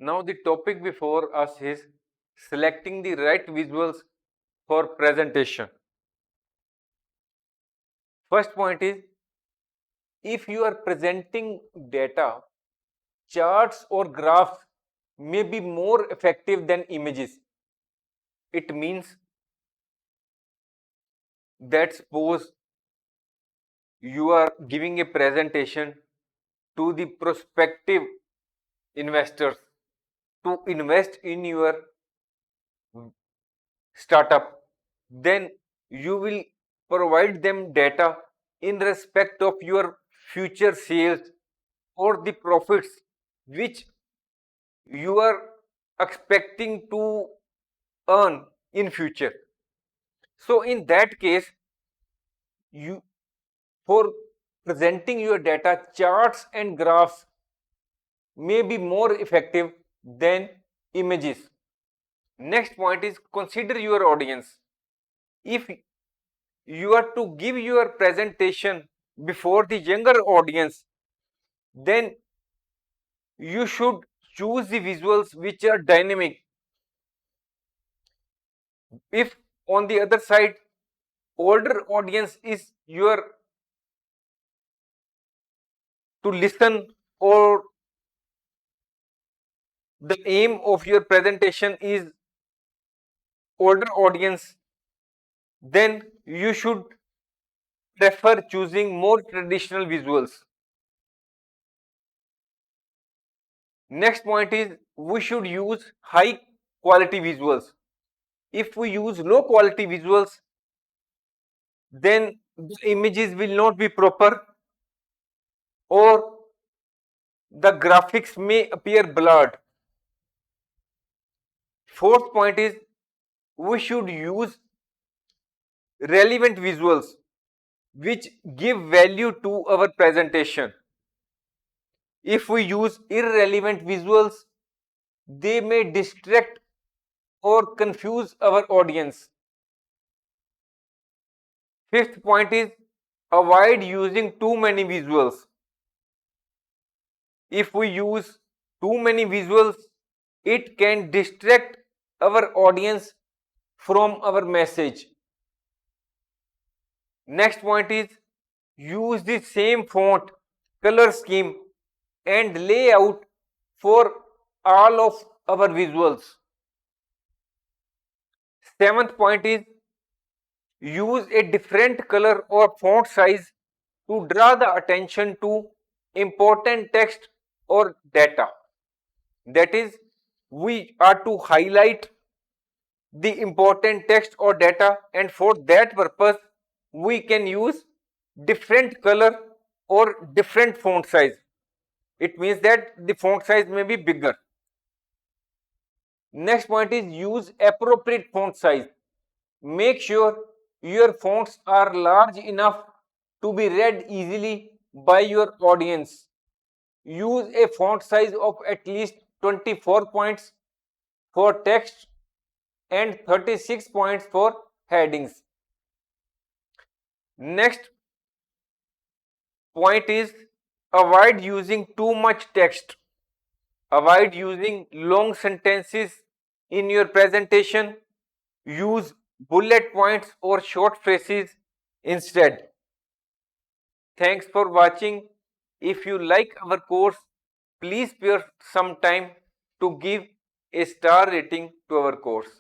Now the topic before us is selecting the right visuals for presentation. First point is, if you are presenting data, charts or graphs may be more effective than images. It means that suppose you are giving a presentation to the prospective investors to invest in your startup, then you will provide them data in respect of your future sales or the profits which you are expecting to earn in future. So in that case, you for presenting your data, charts and graphs may be more effective than images. Next point is, consider your audience. If you are to give your presentation before the younger audience, then you should choose the visuals which are dynamic. If on the other side, older audience is your to listen, or the aim of your presentation is older audience, then you should prefer choosing more traditional visuals. Next point is, we should use high quality visuals. If we use low quality visuals, then the images will not be proper or the graphics may appear blurred. Fourth point is, we should use relevant visuals which give value to our presentation. If we use irrelevant visuals, they may distract or confuse our audience. Fifth point is, avoid using too many visuals. If we use too many visuals, it can distract our audience from our message. Next point is, use the same font, color scheme and layout for all of our visuals. Seventh point is, use a different color or font size to draw the attention to important text or data. That is, we are to highlight the important text or data, and for that purpose we can use different color or different font size. It means that the font size may be bigger. Next point is, use appropriate font size. Make sure your fonts are large enough to be read easily by your audience. Use a font size of at least 24 points for text and 36 points for headings. Next point is, avoid using too much text. Avoid using long sentences in your presentation. Use bullet points or short phrases instead. Thanks for watching. If you like our course, please spare some time to give a star rating to our course.